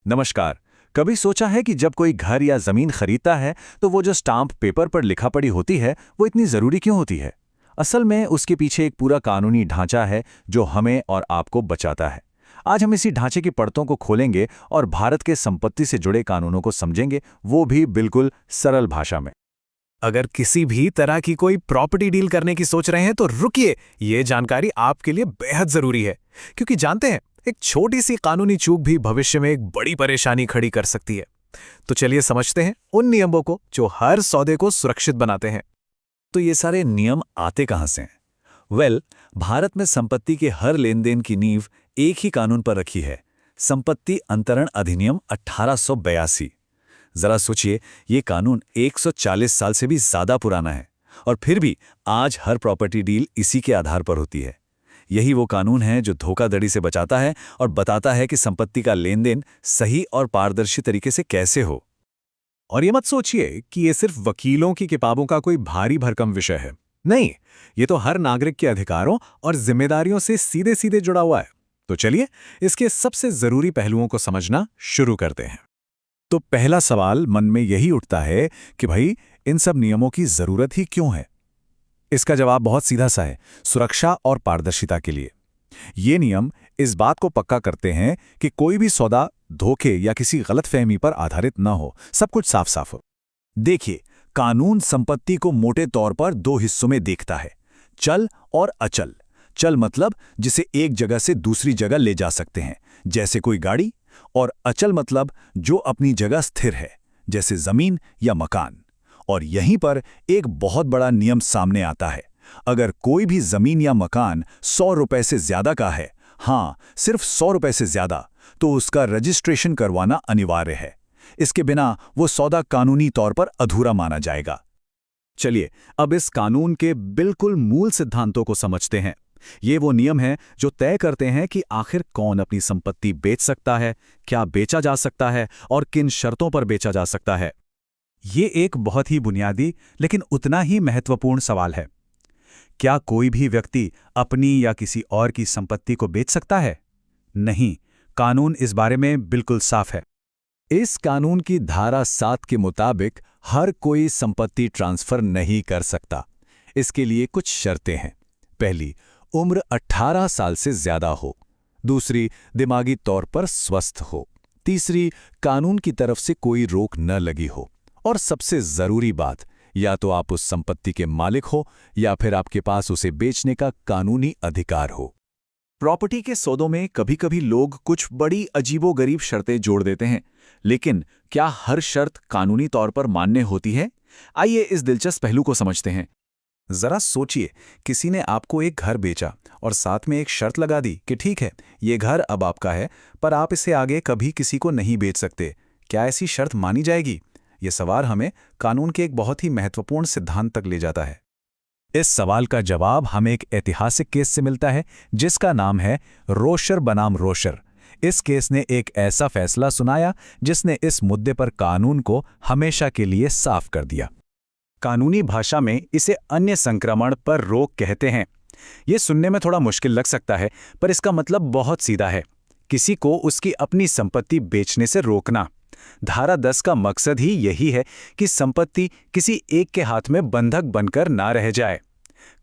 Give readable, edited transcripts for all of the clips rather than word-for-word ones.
नमस्कार। कभी सोचा है कि जब कोई घर या जमीन खरीदता है तो वो जो स्टाम्प पेपर पर लिखा पड़ी होती है वो इतनी जरूरी क्यों होती है? असल में उसके पीछे एक पूरा कानूनी ढांचा है जो हमें और आपको बचाता है। आज हम इसी ढांचे की परतों को खोलेंगे और भारत के संपत्ति से जुड़े कानूनों को समझेंगे, वो भी बिल्कुल सरल भाषा में। अगर किसी भी तरह की कोई प्रॉपर्टी डील करने की सोच रहे हैं तो रुकिए, ये जानकारी आपके लिए बेहद जरूरी है। क्योंकि जानते हैं, एक छोटी सी कानूनी चूक भी भविष्य में एक बड़ी परेशानी खड़ी कर सकती है। तो चलिए समझते हैं उन नियमों को जो हर सौदे को सुरक्षित बनाते हैं। तो ये सारे नियम आते कहां से हैं? भारत में संपत्ति के हर लेन देन की नींव एक ही कानून पर रखी है, संपत्ति अंतरण अधिनियम 1882। जरा सोचिए, ये कानून 140 साल से भी ज्यादा पुराना है और फिर भी आज हर प्रॉपर्टी डील इसी के आधार पर होती है। यही वो कानून है जो धोखाधड़ी से बचाता है और बताता है कि संपत्ति का लेन देन सही और पारदर्शी तरीके से कैसे हो। और ये मत सोचिए कि ये सिर्फ वकीलों की किताबों का कोई भारी भरकम विषय है। नहीं, ये तो हर नागरिक के अधिकारों और जिम्मेदारियों से सीधे सीधे जुड़ा हुआ है। तो चलिए इसके सबसे जरूरी पहलुओं को समझना शुरू करते हैं। तो पहला सवाल मन में यही उठता है कि भाई, इन सब नियमों की जरूरत ही क्यों है? इसका जवाब बहुत सीधा सा है, सुरक्षा और पारदर्शिता के लिए। ये नियम इस बात को पक्का करते हैं कि कोई भी सौदा धोखे या किसी गलतफहमी पर आधारित न हो, सब कुछ साफ साफ हो। देखिए, कानून संपत्ति को मोटे तौर पर दो हिस्सों में देखता है, चल और अचल। चल मतलब जिसे एक जगह से दूसरी जगह ले जा सकते हैं, जैसे कोई गाड़ी, और अचल मतलब जो अपनी जगह स्थिर है, जैसे जमीन या मकान। और यहीं पर एक बहुत बड़ा नियम सामने आता है। अगर कोई भी जमीन या मकान 100 रुपए से ज्यादा का है, हाँ सिर्फ 100 रुपए से ज्यादा, तो उसका रजिस्ट्रेशन करवाना अनिवार्य है। इसके बिना वो सौदा कानूनी तौर पर अधूरा माना जाएगा। चलिए अब इस कानून के बिल्कुल मूल सिद्धांतों को समझते हैं। ये वो नियम हैं जो तय करते हैं कि आखिर कौन अपनी संपत्ति बेच सकता है, क्या बेचा जा सकता है और किन शर्तों पर बेचा जा सकता है। ये एक बहुत ही बुनियादी लेकिन उतना ही महत्वपूर्ण सवाल है। क्या कोई भी व्यक्ति अपनी या किसी और की संपत्ति को बेच सकता है? नहीं, कानून इस बारे में बिल्कुल साफ है। इस कानून की धारा 7 के मुताबिक हर कोई संपत्ति ट्रांसफर नहीं कर सकता। इसके लिए कुछ शर्तें हैं। पहली, उम्र 18 साल से ज्यादा हो। दूसरी, दिमागी तौर पर स्वस्थ हो। तीसरी, कानून की तरफ से कोई रोक न लगी हो। और सबसे जरूरी बात, या तो आप उस संपत्ति के मालिक हो या फिर आपके पास उसे बेचने का कानूनी अधिकार हो। प्रॉपर्टी के सौदों में कभी-कभी लोग कुछ बड़ी अजीबोगरीब शर्तें जोड़ देते हैं, लेकिन क्या हर शर्त कानूनी तौर पर मान्य होती है? आइए इस दिलचस्प पहलू को समझते हैं। जरा सोचिए, किसी ने आपको एक घर बेचा और साथ में एक शर्त लगा दी कि ठीक है, ये घर अब आपका है, पर आप इसे आगे कभी किसी को नहीं बेच सकते। क्या ऐसी शर्त मानी जाएगी? ये सवाल हमें कानून के एक बहुत ही महत्वपूर्ण सिद्धांत तक ले जाता है। इस सवाल का जवाब हमें एक ऐतिहासिक केस से मिलता है जिसका नाम है रोशर बनाम रोशर। इस केस ने एक ऐसा फैसला सुनाया जिसने इस मुद्दे पर कानून को हमेशा के लिए साफ कर दिया। कानूनी भाषा में इसे अन्य संक्रमण पर रोक कहते हैं। ये सुनने में थोड़ा मुश्किल लग सकता है, पर इसका मतलब बहुत सीधा है, किसी को उसकी अपनी संपत्ति बेचने से रोकना। धारा 10 का मकसद ही यही है कि संपत्ति किसी एक के हाथ में बंधक बनकर ना रह जाए।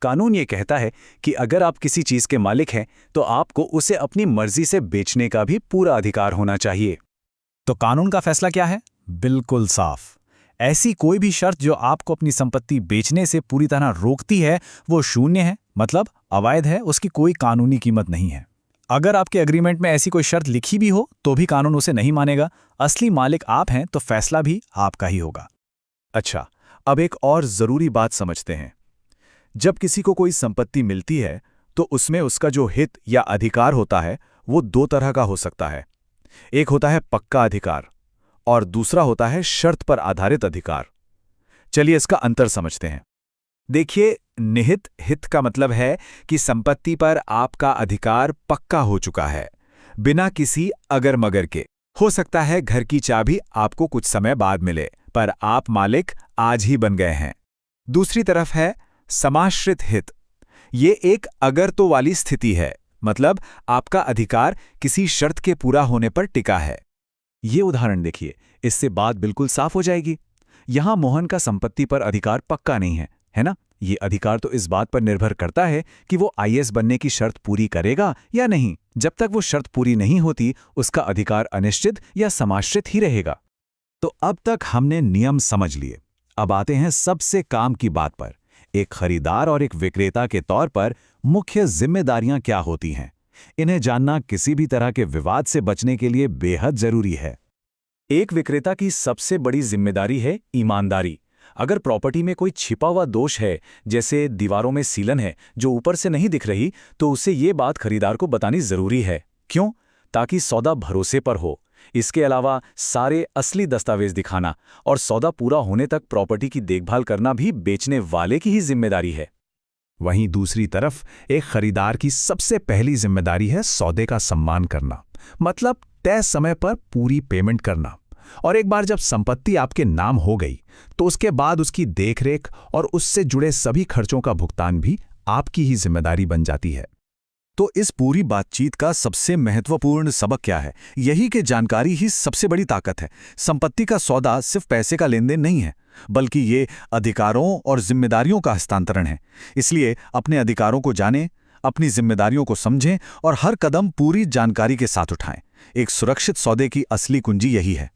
कानून ये कहता है कि अगर आप किसी चीज के मालिक हैं तो आपको उसे अपनी मर्जी से बेचने का भी पूरा अधिकार होना चाहिए। तो कानून का फैसला क्या है? बिल्कुल साफ। ऐसी कोई भी शर्त जो आपको अपनी संपत्ति बेचने से पूरी तरह रोकती है वो शून्य है, मतलब अवैध है, उसकी कोई कानूनी कीमत नहीं है। अगर आपके एग्रीमेंट में ऐसी कोई शर्त लिखी भी हो तो भी कानून उसे नहीं मानेगा। असली मालिक आप हैं तो फैसला भी आपका ही होगा। अच्छा, अब एक और जरूरी बात समझते हैं। जब किसी को कोई संपत्ति मिलती है तो उसमें उसका जो हित या अधिकार होता है वो दो तरह का हो सकता है। एक होता है पक्का अधिकार और दूसरा होता है शर्त पर आधारित अधिकार। चलिए इसका अंतर समझते हैं। देखिए, निहित हित का मतलब है कि संपत्ति पर आपका अधिकार पक्का हो चुका है, बिना किसी अगर मगर के। हो सकता है घर की चाबी आपको कुछ समय बाद मिले, पर आप मालिक आज ही बन गए हैं। दूसरी तरफ है समाश्रित हित। ये एक अगर तो वाली स्थिति है, मतलब आपका अधिकार किसी शर्त के पूरा होने पर टिका है। ये उदाहरण देखिए, इससे बात बिल्कुल साफ हो जाएगी। यहां मोहन का संपत्ति पर अधिकार पक्का नहीं है ना? ये अधिकार तो इस बात पर निर्भर करता है कि वो आईएएस बनने की शर्त पूरी करेगा या नहीं। जब तक वो शर्त पूरी नहीं होती, उसका अधिकार अनिश्चित या समाश्रित ही रहेगा। तो अब तक हमने नियम समझ लिए। अब आते हैं सबसे काम की बात पर। एक खरीदार और एक विक्रेता के तौर पर मुख्य जिम्मेदारियां क्या होती हैं? इन्हें जानना किसी भी तरह के विवाद से बचने के लिए बेहद जरूरी है। एक विक्रेता की सबसे बड़ी जिम्मेदारी है ईमानदारी। अगर प्रॉपर्टी में कोई छिपा हुआ दोष है, जैसे दीवारों में सीलन है जो ऊपर से नहीं दिख रही, तो उसे ये बात खरीदार को बतानी जरूरी है। क्यों? ताकि सौदा भरोसे पर हो। इसके अलावा सारे असली दस्तावेज दिखाना और सौदा पूरा होने तक प्रॉपर्टी की देखभाल करना भी बेचने वाले की ही जिम्मेदारी है। वहीं दूसरी तरफ एक खरीदार की सबसे पहली जिम्मेदारी है सौदे का सम्मान करना, मतलब तय समय पर पूरी पेमेंट करना। और एक बार जब संपत्ति आपके नाम हो गई, तो उसके बाद उसकी देखरेख और उससे जुड़े सभी खर्चों का भुगतान भी आपकी ही जिम्मेदारी बन जाती है। तो इस पूरी बातचीत का सबसे महत्वपूर्ण सबक क्या है? यही कि जानकारी ही सबसे बड़ी ताकत है। संपत्ति का सौदा सिर्फ पैसे का लेन देन नहीं है, बल्कि ये अधिकारों और जिम्मेदारियों का हस्तांतरण है। इसलिए अपने अधिकारों को जानें, अपनी जिम्मेदारियों को समझें और हर कदम पूरी जानकारी के साथ उठाएं। एक सुरक्षित सौदे की असली कुंजी यही है।